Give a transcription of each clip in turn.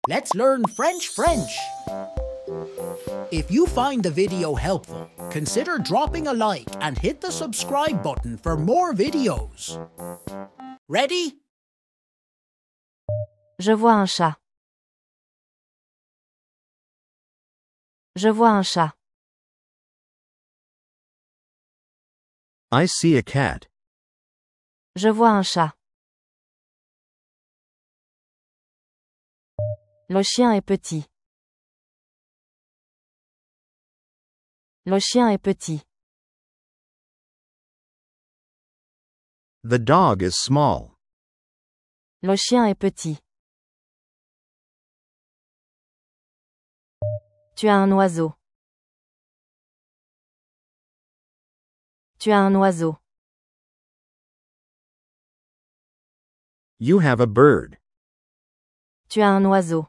Let's learn French. If you find the video helpful, consider dropping a like and hit the subscribe button for more videos. Ready? Je vois un chat. Je vois un chat. I see a cat. Je vois un chat. Le chien est petit. Le chien est petit. The dog is small. Le chien est petit. Tu as un oiseau. Tu as un oiseau. You have a bird. Tu as un oiseau.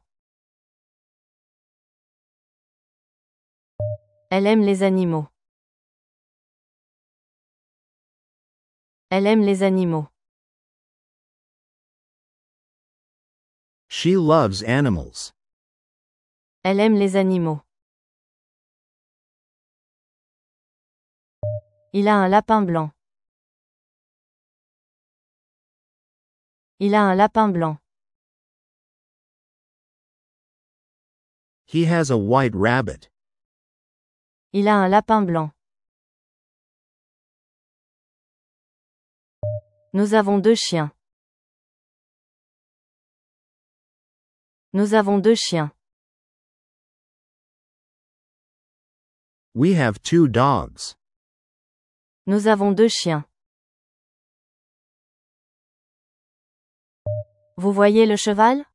Elle aime les animaux. Elle aime les animaux. She loves animals. Elle aime les animaux. Il a un lapin blanc. Il a un lapin blanc. He has a white rabbit. Il a un lapin blanc. Nous avons 2 chiens. Nous avons 2 chiens. We have 2 dogs. Nous avons 2 chiens. Vous voyez le cheval?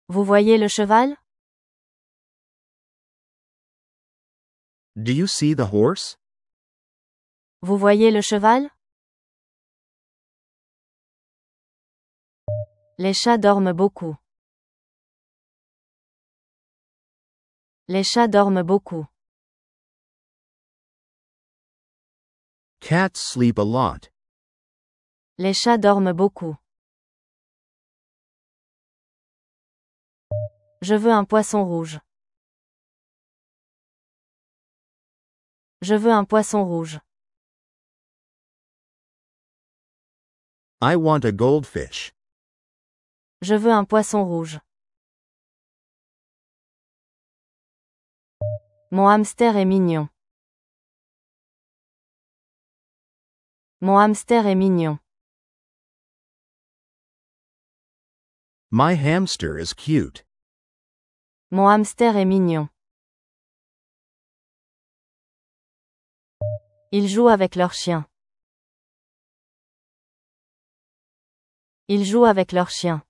Vous voyez le cheval? Do you see the horse? Vous voyez le cheval? Les chats dorment beaucoup. Les chats dorment beaucoup. Cats sleep a lot. Les chats dorment beaucoup. Je veux un poisson rouge. Je veux un poisson rouge. I want a goldfish. Je veux un poisson rouge. Mon hamster est mignon. Mon hamster est mignon. My hamster is cute. Mon hamster est mignon. Ils jouent avec leur chien. Ils jouent avec leur chien.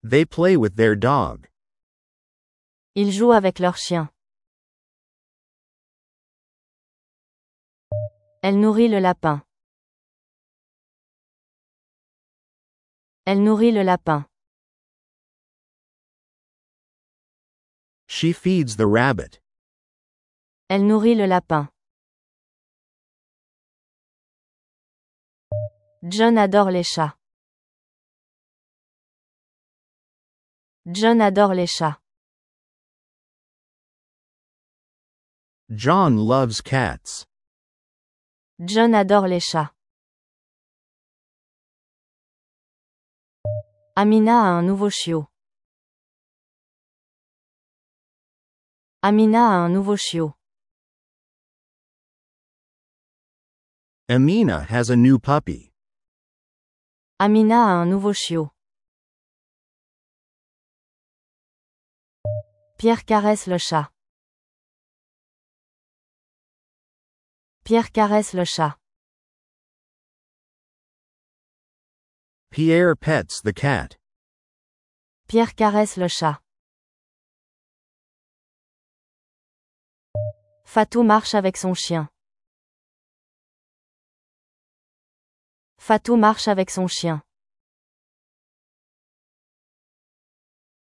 They play with their dog. Ils jouent avec leur chien. Elle nourrit le lapin. Elle nourrit le lapin. She feeds the rabbit. Elle nourrit le lapin. John adore les chats. John adore les chats. John loves cats. John adore les chats. Amina a un nouveau chiot. Amina a un nouveau chiot. Amina has a new puppy. Amina a un nouveau chiot. Pierre caresse le chat. Pierre caresse le chat. Pierre pets the cat. Pierre caresse le chat. Fatou marche avec son chien. Fatou marche avec son chien.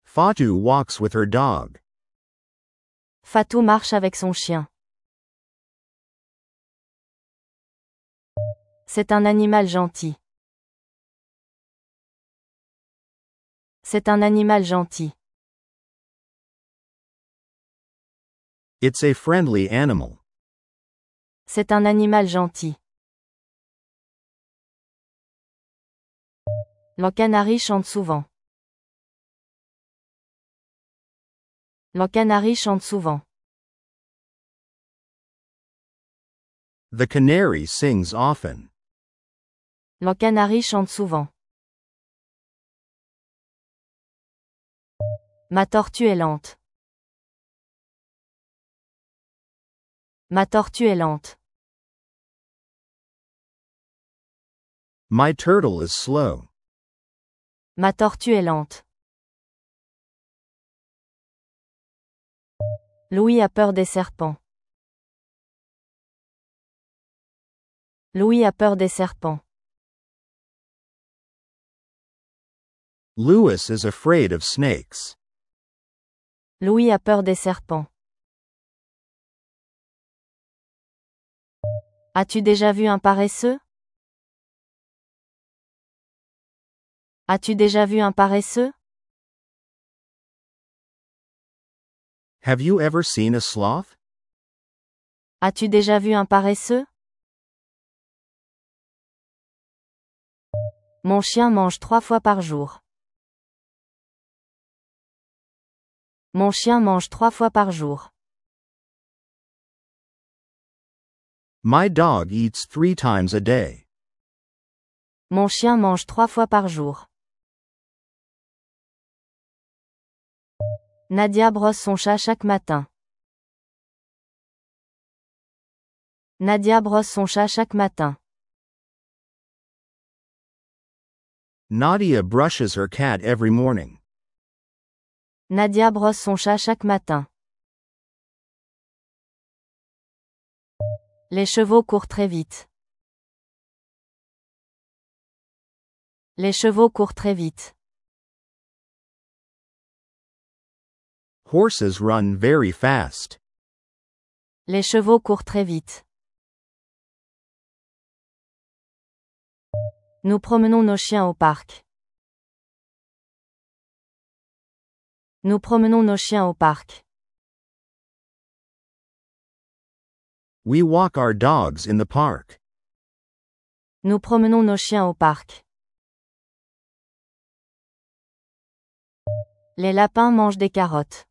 Fatou walks with her dog. Fatou marche avec son chien. C'est un animal gentil. C'est un animal gentil. It's a friendly animal. C'est un animal gentil. Le canari chante souvent. Le canari chante souvent. The canary sings often. Le canari chante souvent. Ma tortue est lente. Ma tortue est lente. My turtle is slow. Ma tortue est lente. Louis a peur des serpents. Louis a peur des serpents. Louis is afraid of snakes. Louis a peur des serpents. As-tu déjà vu un paresseux? As-tu déjà vu un paresseux? Have you ever seen a sloth? As-tu déjà vu un paresseux? Mon chien mange 3 fois par jour. Mon chien mange 3 fois par jour. My dog eats 3 times a day. Mon chien mange 3 fois par jour. Nadia brosse son chat chaque matin. Nadia brosse son chat chaque matin. Nadia brushes her cat every morning. Nadia brosse son chat chaque matin. Les chevaux courent très vite. Les chevaux courent très vite. Horses run very fast. Les chevaux courent très vite. Nous promenons nos chiens au parc. Nous promenons nos chiens au parc. We walk our dogs in the park. Nous promenons nos chiens au parc. Les lapins mangent des carottes.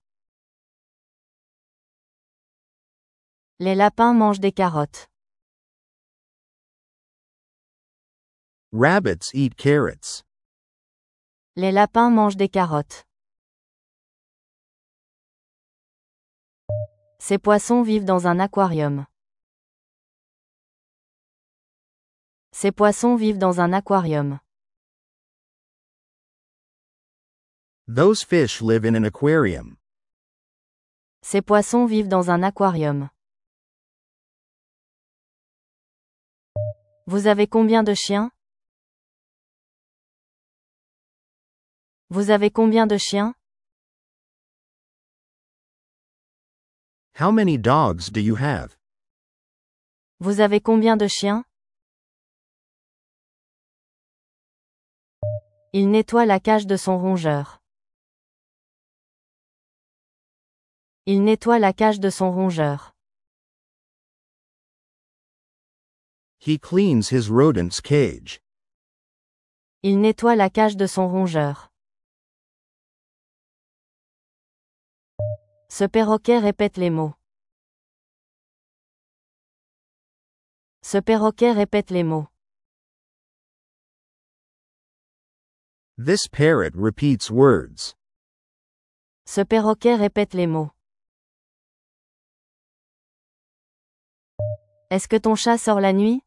Les lapins mangent des carottes. Rabbits eat carrots. Les lapins mangent des carottes. Ces poissons vivent dans un aquarium. Ces poissons vivent dans un aquarium. Those fish live in an aquarium. Ces poissons vivent dans un aquarium. Vous avez combien de chiens? Vous avez combien de chiens? How many dogs do you have? Vous avez combien de chiens? Il nettoie la cage de son rongeur. Il nettoie la cage de son rongeur. He cleans his rodent's cage. Il nettoie la cage de son rongeur. Ce perroquet répète les mots. Ce perroquet répète les mots. This parrot repeats words. Ce perroquet répète les mots. Est-ce que ton chat sort la nuit?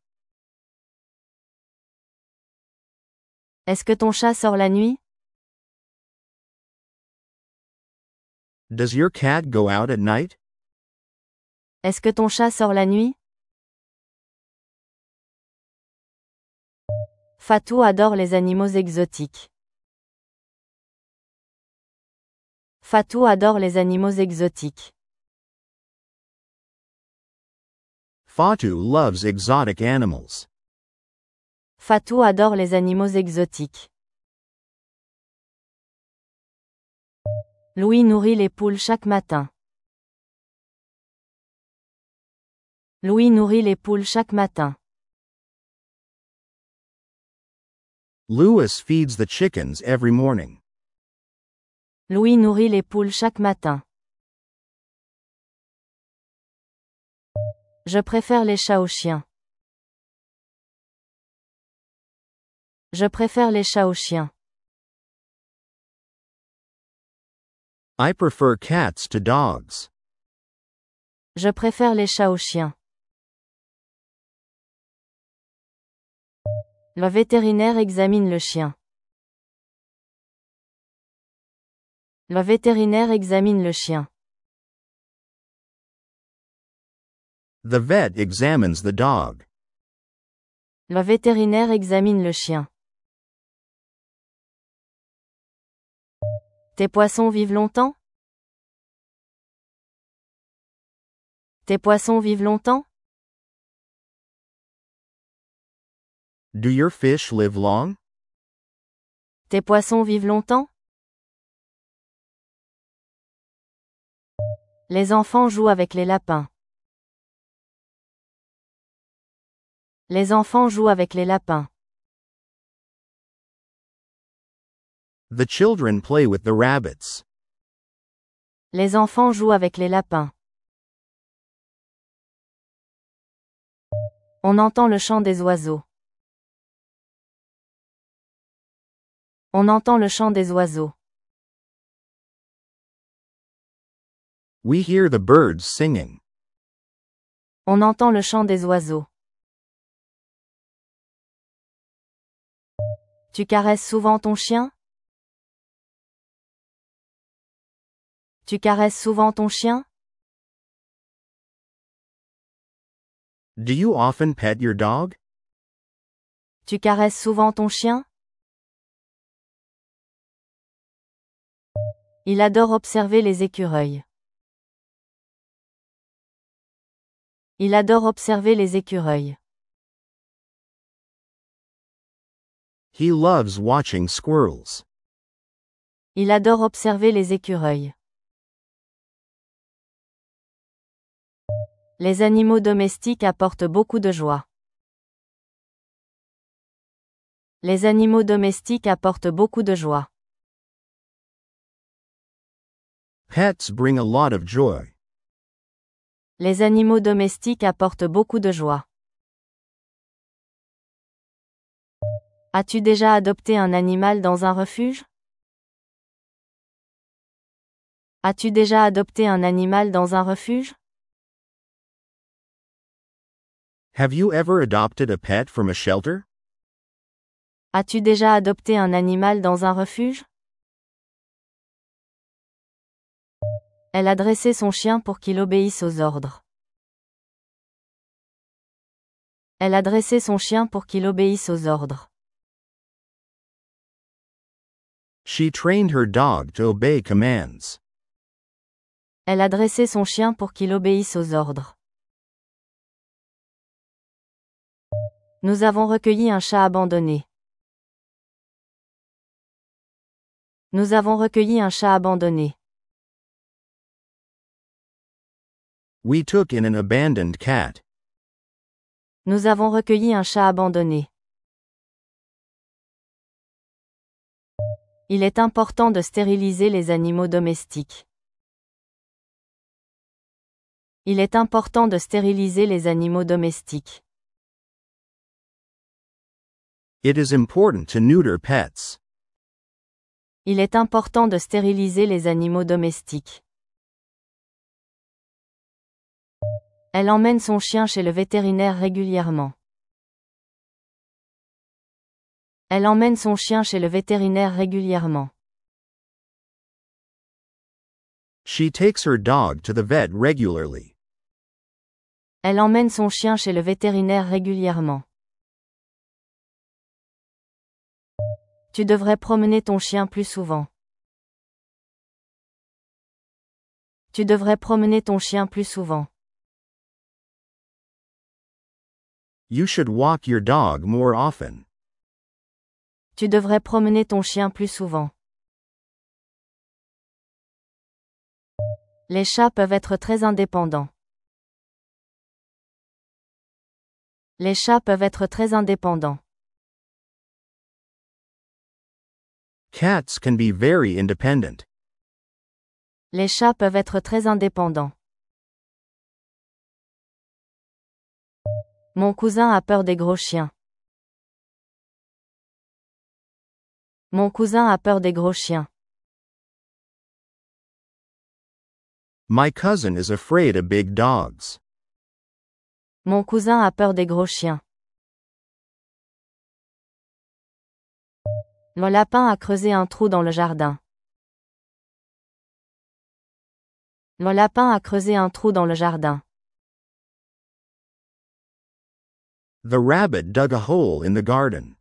Est-ce que ton chat sort la nuit? Does your cat go out at night? Est-ce que ton chat sort la nuit? Fatou adore les animaux exotiques. Fatou adore les animaux exotiques. Fatu loves exotic animals. Fatou adore les animaux exotiques. Louis nourrit les poules chaque matin. Louis nourrit les poules chaque matin. Louis feeds the chickens every morning. Louis nourrit les poules chaque matin. Je préfère les chats aux chiens. Je préfère les chats aux chiens. I prefer cats to dogs. Je préfère les chats aux chiens. Le vétérinaire examine le chien. Le vétérinaire examine le chien. The vet examines the dog. Le vétérinaire examine le chien. Tes poissons vivent longtemps? Tes poissons vivent longtemps? Do your fish live long? Tes poissons vivent longtemps? Les enfants jouent avec les lapins. Les enfants jouent avec les lapins. The children play with the rabbits. Les enfants jouent avec les lapins. On entend le chant des oiseaux. On entend le chant des oiseaux. We hear the birds singing. On entend le chant des oiseaux. Tu caresses souvent ton chien? Tu caresses souvent ton chien? Do you often pet your dog? Tu caresses souvent ton chien? Il adore observer les écureuils. Il adore observer les écureuils. He loves watching squirrels. Il adore observer les écureuils. Les animaux domestiques apportent beaucoup de joie. Les animaux domestiques apportent beaucoup de joie. Pets bring a lot of joy. Les animaux domestiques apportent beaucoup de joie. As-tu déjà adopté un animal dans un refuge? As-tu déjà adopté un animal dans un refuge? Have you ever adopted a pet from a shelter? As-tu déjà adopté un animal dans un refuge? Elle a dressé son chien pour qu'il obéisse aux ordres. Elle a dressé son chien pour qu'il obéisse aux ordres. She trained her dog to obey commands. Elle a dressé son chien pour qu'il obéisse aux ordres. Nous avons recueilli un chat abandonné. Nous avons recueilli un chat abandonné. We took in an abandoned cat. Nous avons recueilli un chat abandonné. Il est important de stériliser les animaux domestiques. Il est important de stériliser les animaux domestiques. It is important to neuter pets. Il est important de stériliser les animaux domestiques. Elle emmène son chien chez le vétérinaire régulièrement. Elle emmène son chien chez le vétérinaire régulièrement. She takes her dog to the vet regularly. Elle emmène son chien chez le vétérinaire régulièrement. Tu devrais promener ton chien plus souvent. Tu devrais promener ton chien plus souvent. You should walk your dog more often. Tu devrais promener ton chien plus souvent. Les chats peuvent être très indépendants. Les chats peuvent être très indépendants. Cats can be very independent. Les chats peuvent être très indépendants. Mon cousin a peur des gros chiens. Mon cousin a peur des gros chiens. My cousin is afraid of big dogs. Mon cousin a peur des gros chiens. Le lapin a creusé un trou dans le jardin. Le lapin a creusé un trou dans le jardin. The rabbit dug a hole in the garden.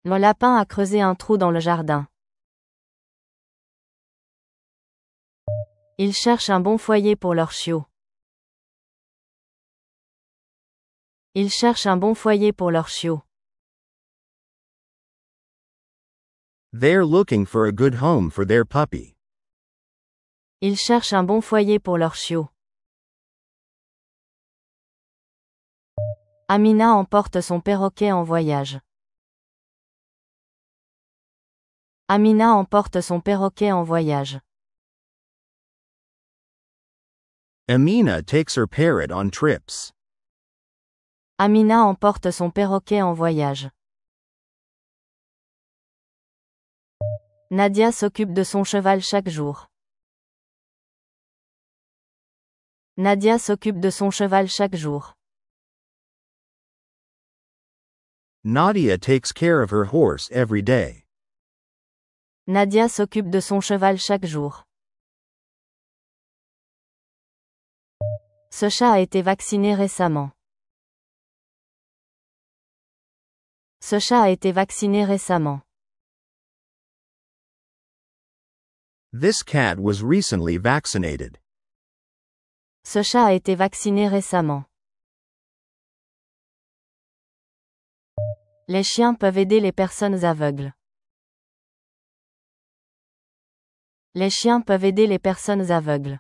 Le lapin a creusé un trou dans le jardin. Ils cherchent un bon foyer pour leurs chiots. Ils cherchent un bon foyer pour leurs chiots. They're looking for a good home for their puppy. Ils cherchent un bon foyer pour leurs chiots. Amina emporte son perroquet en voyage. Amina emporte son perroquet en voyage. Amina takes her parrot on trips. Amina emporte son perroquet en voyage. Nadia s'occupe de son cheval chaque jour. Nadia s'occupe de son cheval chaque jour. Nadia takes care of her horse every day. Nadia s'occupe de son cheval chaque jour. Ce chat a été vacciné récemment. Ce chat a été vacciné récemment. This cat was recently vaccinated. Ce chat a été vacciné récemment. Les chiens peuvent aider les personnes aveugles. Les chiens peuvent aider les personnes aveugles.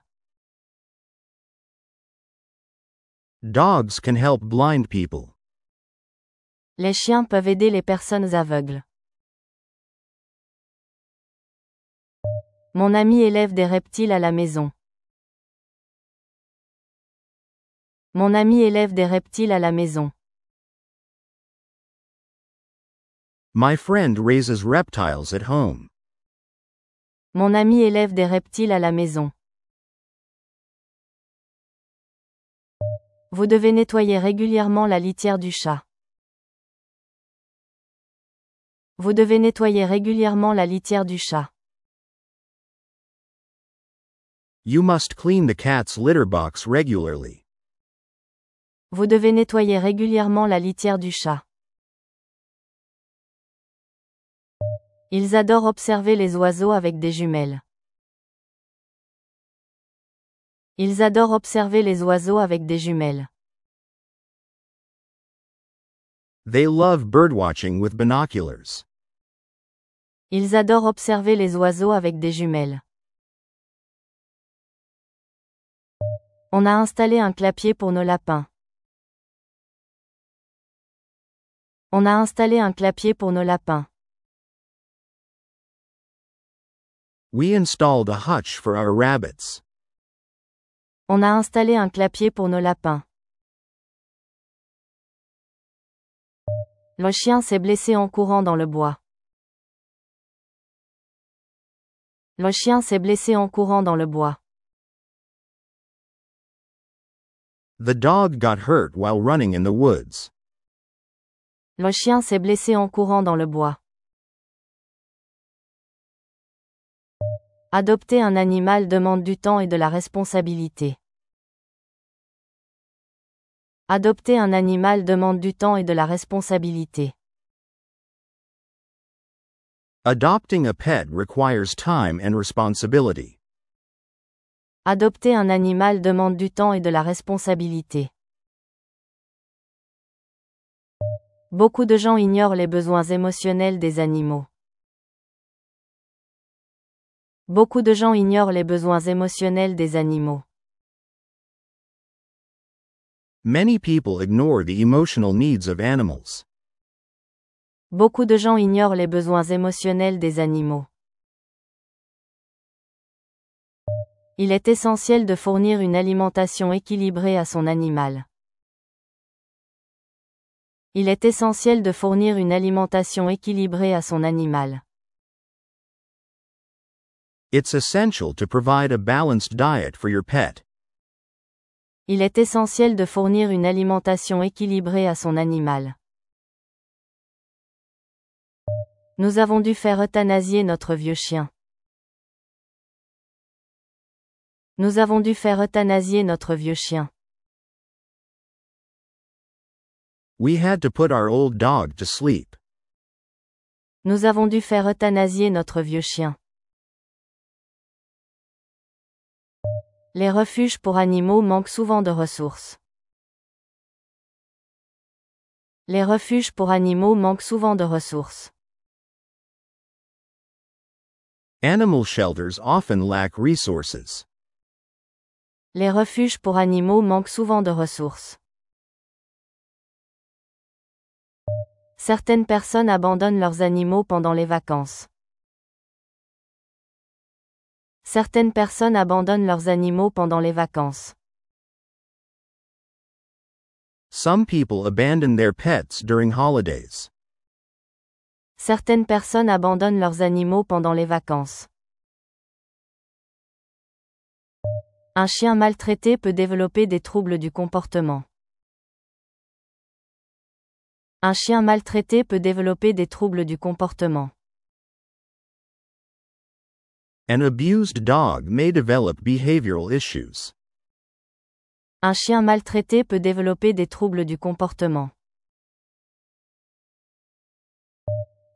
Dogs can help blind people. Les chiens peuvent aider les personnes aveugles. Mon ami élève des reptiles à la maison. Mon ami élève des reptiles à la maison. My friend raises reptiles at home. Mon ami élève des reptiles à la maison. Vous devez nettoyer régulièrement la litière du chat. Vous devez nettoyer régulièrement la litière du chat. You must clean the cat's litter box regularly. Vous devez nettoyer régulièrement la litière du chat. Ils adorent observer les oiseaux avec des jumelles. Ils adorent observer les oiseaux avec des jumelles. They love birdwatching with binoculars. Ils adorent observer les oiseaux avec des jumelles. On a installé un clapier pour nos lapins. On a installé un clapier pour nos lapins. We installed a hutch for our rabbits. On a installé un clapier pour nos lapins. Le chien s'est blessé en courant dans le bois. Le chien s'est blessé en courant dans le bois. The dog got hurt while running in the woods. Le chien s'est blessé en courant dans le bois. Adopter un animal demande du temps et de la responsabilité. Adopter un animal demande du temps et de la responsabilité. Adopting a pet requires time and responsibility. Adopter un animal demande du temps et de la responsabilité. Beaucoup de gens ignorent les besoins émotionnels des animaux. Beaucoup de gens ignorent les besoins émotionnels des animaux. Many people ignore the emotional needs of animals. Beaucoup de gens ignorent les besoins émotionnels des animaux. Il est essentiel de fournir une alimentation équilibrée à son animal. Il est essentiel de fournir une alimentation équilibrée à son animal. It's essential to provide a balanced diet for your pet. Il est essentiel de fournir une alimentation équilibrée à son animal. Nous avons dû faire euthanasier notre vieux chien. Nous avons dû faire euthanasier notre vieux chien. We had to put our old dog to sleep. Nous avons dû faire euthanasier notre vieux chien. Les refuges pour animaux manquent souvent de ressources. Les refuges pour animaux manquent souvent de ressources. Animal shelters often lack resources. Les refuges pour animaux manquent souvent de ressources. Certaines personnes abandonnent leurs animaux pendant les vacances. Certaines personnes abandonnent leurs animaux pendant les vacances. Some people abandon their pets during holidays. Certaines personnes abandonnent leurs animaux pendant les vacances. Un chien maltraité peut développer des troubles du comportement. Un chien maltraité peut développer des troubles du comportement. An abused dog may develop behavioral issues. Un chien maltraité peut développer des troubles du comportement.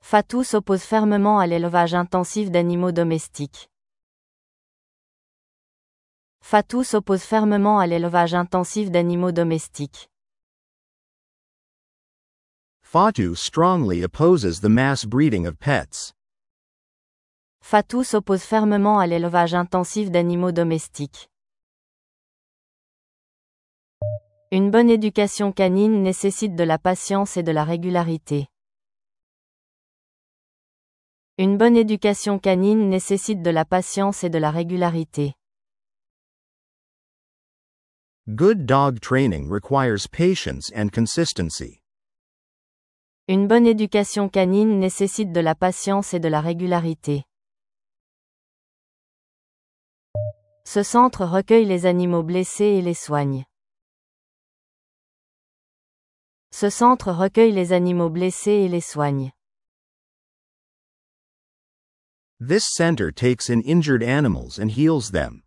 Fatou s'oppose fermement à l'élevage intensif d'animaux domestiques. Fatou s'oppose fermement à l'élevage intensif d'animaux domestiques. Fatou strongly opposes the mass breeding of pets. Fatou s'oppose fermement à l'élevage intensif d'animaux domestiques. Une bonne éducation canine nécessite de la patience et de la régularité. Une bonne éducation canine nécessite de la patience et de la régularité. Good dog training requires patience and consistency. Une bonne éducation canine nécessite de la patience et de la régularité. Ce centre recueille les animaux blessés et les soigne. Ce centre recueille les animaux blessés et les soigne. This center takes in injured animals and heals them.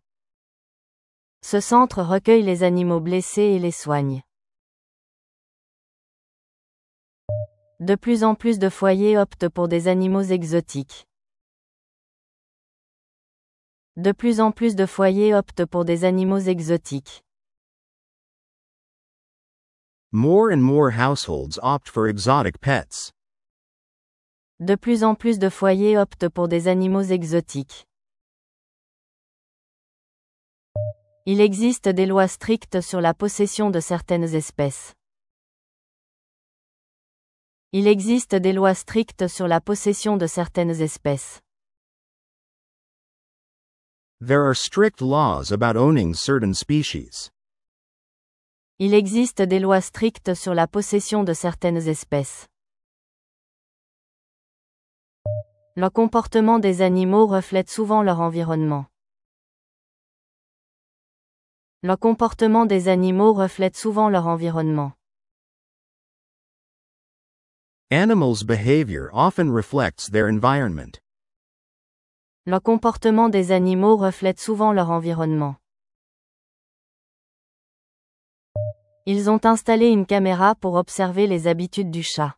Ce centre recueille les animaux blessés et les soigne. De plus en plus de foyers optent pour des animaux exotiques. De plus en plus de foyers optent pour des animaux exotiques. More and more households opt for exotic pets. De plus en plus de foyers optent pour des animaux exotiques. Il existe des lois strictes sur la possession de certaines espèces. Il existe des lois strictes sur la possession de certaines espèces. There are strict laws about owning certain species. Il existe des lois strictes sur la possession de certaines espèces. Le comportement des animaux reflète souvent leur environnement. Le comportement des animaux reflète souvent leur environnement. Animals' behavior often reflects their environment. Le comportement des animaux reflète souvent leur environnement. Ils ont installé une caméra pour observer les habitudes du chat.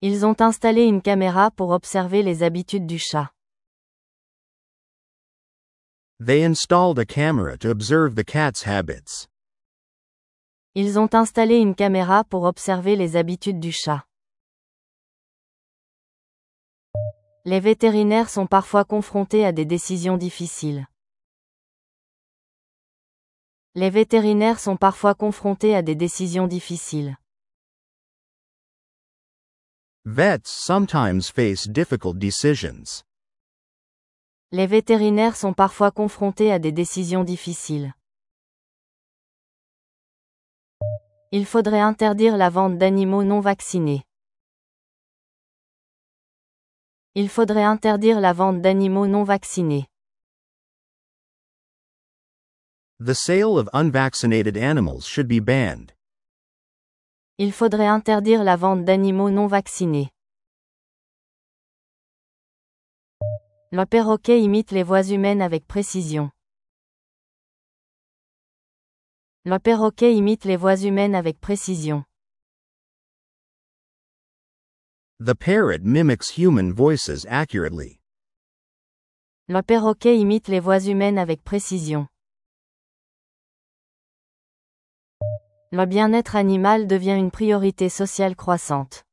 Ils ont installé une caméra pour observer les habitudes du chat. They installed a camera to observe the cat's habits. Ils ont installé une caméra pour observer les habitudes du chat. Les vétérinaires sont parfois confrontés à des décisions difficiles. Les vétérinaires sont parfois confrontés à des décisions difficiles. Vets sometimes face difficult decisions. Les vétérinaires sont parfois confrontés à des décisions difficiles. Il faudrait interdire la vente d'animaux non vaccinés. Il faudrait interdire la vente d'animaux non vaccinés. The sale of unvaccinated animals should be banned. Il faudrait interdire la vente d'animaux non vaccinés. Le perroquet imite les voix humaines avec précision. Le perroquet imite les voix humaines avec précision. The parrot mimics human voices accurately. Le perroquet imite les voix humaines avec précision. Le bien-être animal devient une priorité sociale croissante.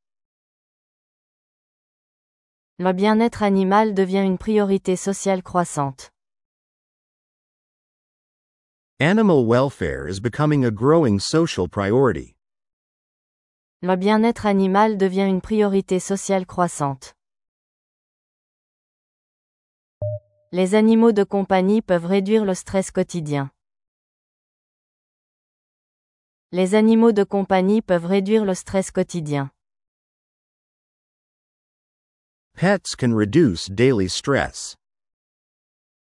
Le bien-être animal devient une priorité sociale croissante. Animal welfare is becoming a growing social priority. Le bien-être animal devient une priorité sociale croissante. Les animaux de compagnie peuvent réduire le stress quotidien. Les animaux de compagnie peuvent réduire le stress quotidien. Pets can reduce daily stress.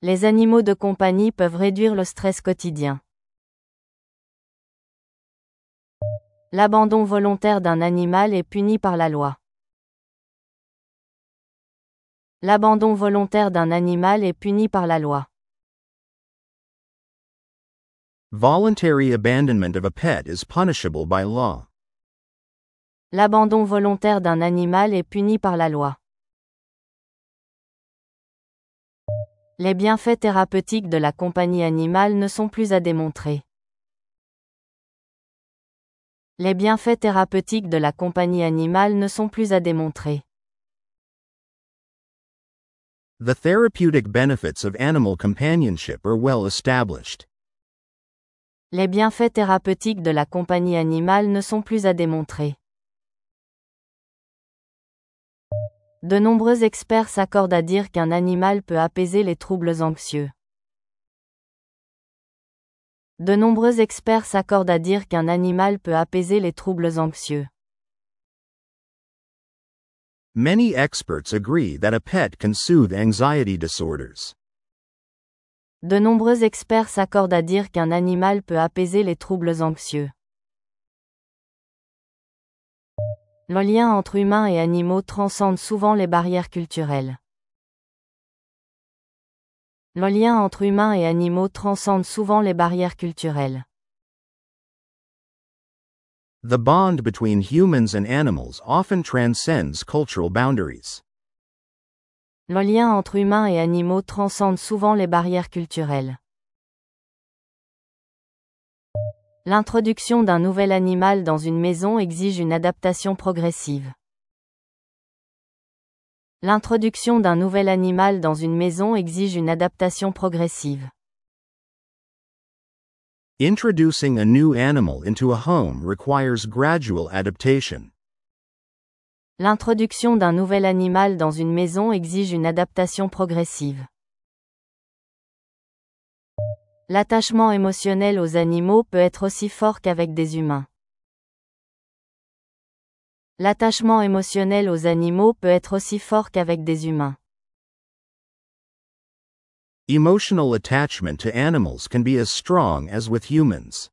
Les animaux de compagnie peuvent réduire le stress quotidien. L'abandon volontaire d'un animal est puni par la loi. L'abandon volontaire d'un animal est puni par la loi. Voluntary abandonment of a pet is punishable by law. L'abandon volontaire d'un animal est puni par la loi. Les bienfaits thérapeutiques de la compagnie animale ne sont plus à démontrer. Les bienfaits thérapeutiques de la compagnie animale ne sont plus à démontrer. The therapeutic benefits of animal companionship are well established. Les bienfaits thérapeutiques de la compagnie animale ne sont plus à démontrer. De nombreux experts s'accordent à dire qu'un animal peut apaiser les troubles anxieux. De nombreux experts s'accordent à dire qu'un animal peut apaiser les troubles anxieux. Many experts agree that a pet can soothe anxiety disorders. De nombreux experts s'accordent à dire qu'un animal peut apaiser les troubles anxieux. Le lien entre humains et animaux transcende souvent les barrières culturelles. Le lien entre humains et animaux transcende souvent les barrières culturelles. The bond between humans and animals often transcends cultural boundaries. Le lien entre humains et animaux transcende souvent les barrières culturelles. L'introduction d'un nouvel animal dans une maison exige une adaptation progressive. L'introduction d'un nouvel animal dans une maison exige une adaptation progressive. Introducing a new animal into a home requires gradual adaptation. L'introduction d'un nouvel animal dans une maison exige une adaptation progressive. L'attachement émotionnel aux animaux peut être aussi fort qu'avec des humains. L'attachement émotionnel aux animaux peut être aussi fort qu'avec des humains. Emotional attachment to animals can be as strong as with humans.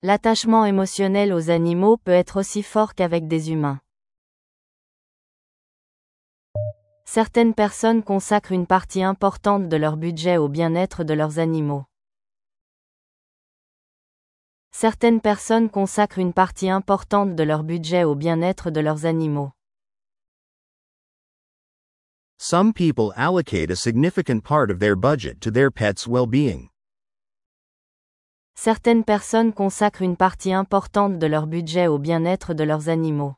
L'attachement émotionnel aux animaux peut être aussi fort qu'avec des humains. Certaines personnes consacrent une partie importante de leur budget au bien-être de leurs animaux. Certaines personnes consacrent une partie importante de leur budget au bien-être de leurs animaux. Some people allocate a significant part of their budget to their pets' well-being. Certaines personnes consacrent une partie importante de leur budget au bien-être de leurs animaux.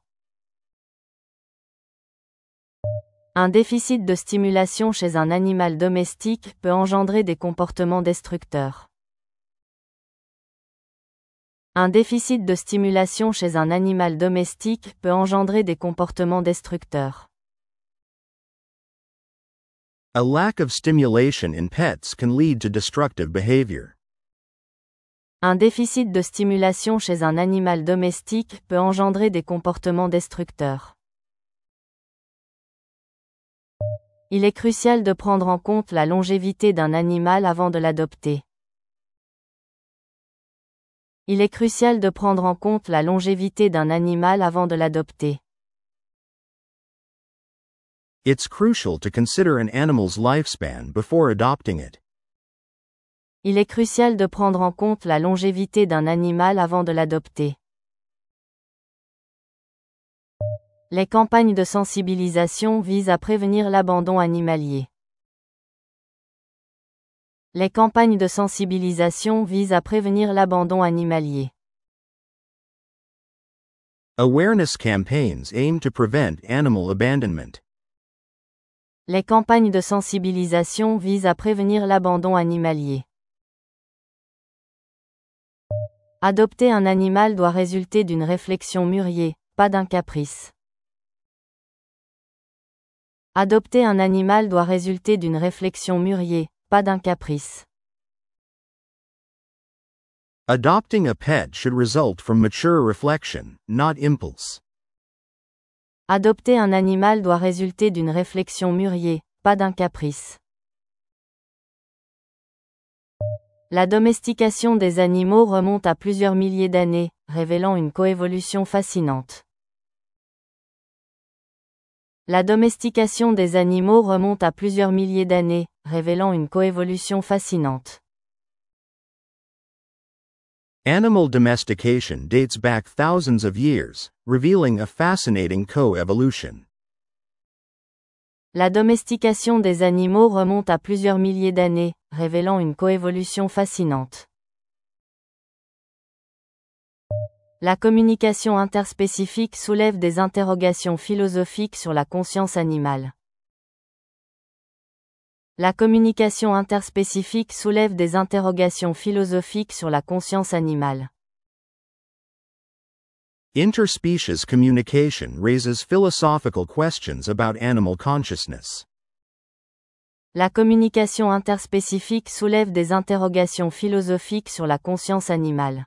Un déficit de stimulation chez un animal domestique peut engendrer des comportements destructeurs. Un déficit de stimulation chez un animal domestique peut engendrer des comportements destructeurs. A lack of stimulation in pets can lead to destructive behavior. Un déficit de stimulation chez un animal domestique peut engendrer des comportements destructeurs. Il est crucial de prendre en compte la longévité d'un animal avant de l'adopter. Il est crucial de prendre en compte la longévité d'un animal avant de l'adopter. It's crucial to consider an animal's lifespan before adopting it. Il est crucial de prendre en compte la longévité d'un animal avant de l'adopter. Les campagnes de sensibilisation visent à prévenir l'abandon animalier. Les campagnes de sensibilisation visent à prévenir l'abandon animalier. Awareness campaigns aim to prevent animal abandonment. Les campagnes de sensibilisation visent à prévenir l'abandon animalier. Adopter un animal doit résulter d'une réflexion mûriée, pas d'un caprice. Adopter un animal doit résulter d'une réflexion mûriée, pas d'un caprice. Adopting a pet should result from mature reflection, not impulse. Adopter un animal doit résulter d'une réflexion mûriée, pas d'un caprice. La domestication des animaux remonte à plusieurs milliers d'années, révélant une coévolution fascinante. La domestication des animaux remonte à plusieurs milliers d'années, révélant une coévolution fascinante. Animal domestication dates back thousands of years, revealing a fascinating coevolution. La domestication des animaux remonte à plusieurs milliers d'années, révélant une coévolution fascinante. La communication interspécifique soulève des interrogations philosophiques sur la conscience animale. La communication interspécifique soulève des interrogations philosophiques sur la conscience animale. Interspecies communication raises philosophical questions about animal consciousness. La communication interspécifique soulève des interrogations philosophiques sur la conscience animale.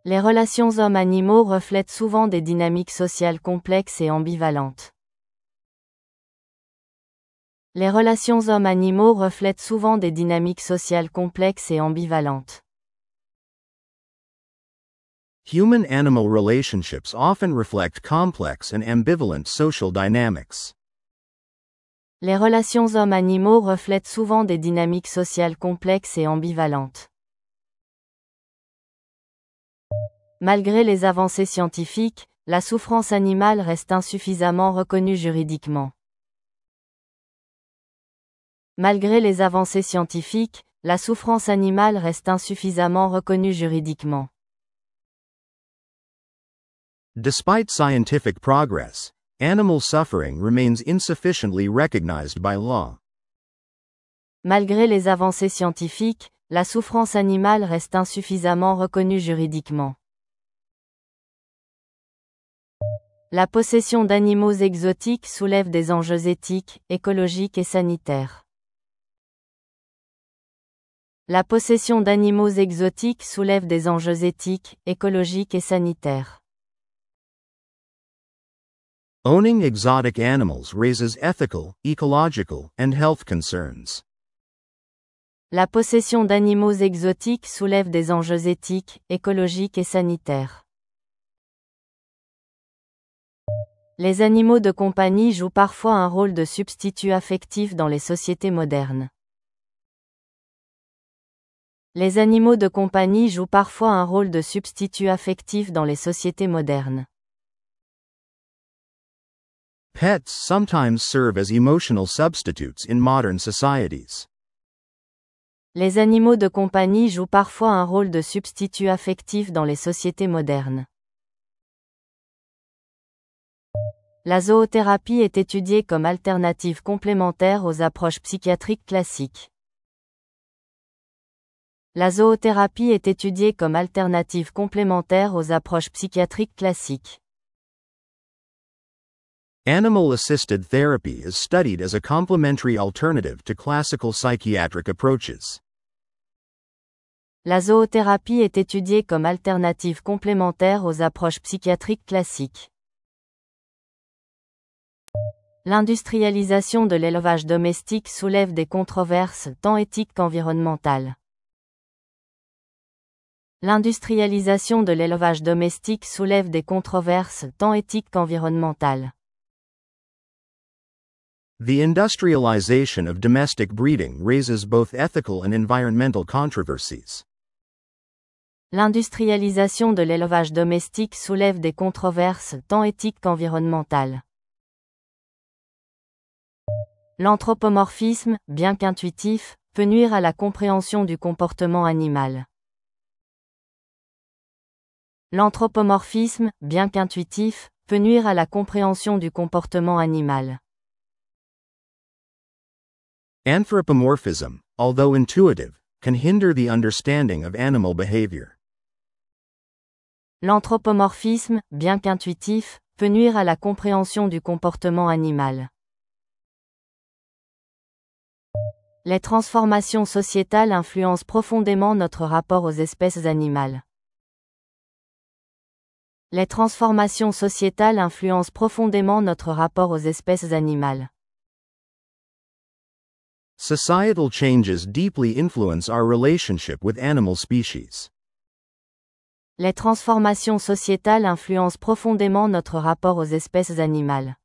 Les relations hommes-animaux reflètent souvent des dynamiques sociales complexes et ambivalentes. Les relations hommes-animaux reflètent souvent des dynamiques sociales complexes et ambivalentes. Human-animal relationships often reflect complex and ambivalent social dynamics. Les relations hommes-animaux reflètent souvent des dynamiques sociales complexes et ambivalentes. Malgré les avancées scientifiques, la souffrance animale reste insuffisamment reconnue juridiquement. Malgré les avancées scientifiques, la souffrance animale reste insuffisamment reconnue juridiquement. Despite scientific progress, animal suffering remains insufficiently recognized by law. Malgré les avancées scientifiques, la souffrance animale reste insuffisamment reconnue juridiquement. La possession d'animaux exotiques soulève des enjeux éthiques, écologiques et sanitaires. La possession d'animaux exotiques soulève des enjeux éthiques, écologiques et sanitaires. Owning exotic animals raises ethical, ecological, and health concerns. La possession d'animaux exotiques soulève des enjeux éthiques, écologiques et sanitaires. Les animaux de compagnie jouent parfois un rôle de substitut affectif dans les sociétés modernes. Les animaux de compagnie jouent parfois un rôle de substitut affectif dans les sociétés modernes. Pets sometimes serve as emotional substitutes in modern societies. Les animaux de compagnie jouent parfois un rôle de substitut affectif dans les sociétés modernes. La zoothérapie est étudiée comme alternative complémentaire aux approches psychiatriques classiques. La zoothérapie est étudiée comme alternative complémentaire aux approches psychiatriques classiques. Animal-assisted therapy is studied as a complementary alternative to classical psychiatric approaches. La zoothérapie est étudiée comme alternative complémentaire aux approches psychiatriques classiques. L'industrialisation de l'élevage domestique soulève des controverses tant éthiques qu'environnementales. L'industrialisation de l'élevage domestique soulève des controverses tant éthiques qu'environnementales. The industrialization of domestic breeding raises both ethical and environmental controversies. L'industrialisation de l'élevage domestique soulève des controverses tant éthiques qu'environnementales. L'anthropomorphisme, bien qu'intuitif, peut nuire à la compréhension du comportement animal. L'anthropomorphisme, bien qu'intuitif, peut nuire à la compréhension du comportement animal. Anthropomorphism, although intuitive, can hinder the understanding of animal behavior. L'anthropomorphisme, bien qu'intuitif, peut nuire à la compréhension du comportement animal. Les transformations sociétales influencent profondément notre rapport aux espèces animales. Les transformations sociétales influencent profondément notre rapport aux espèces animales. Societal changes deeply influence our relationship with animal species. Les transformations sociétales influencent profondément notre rapport aux espèces animales.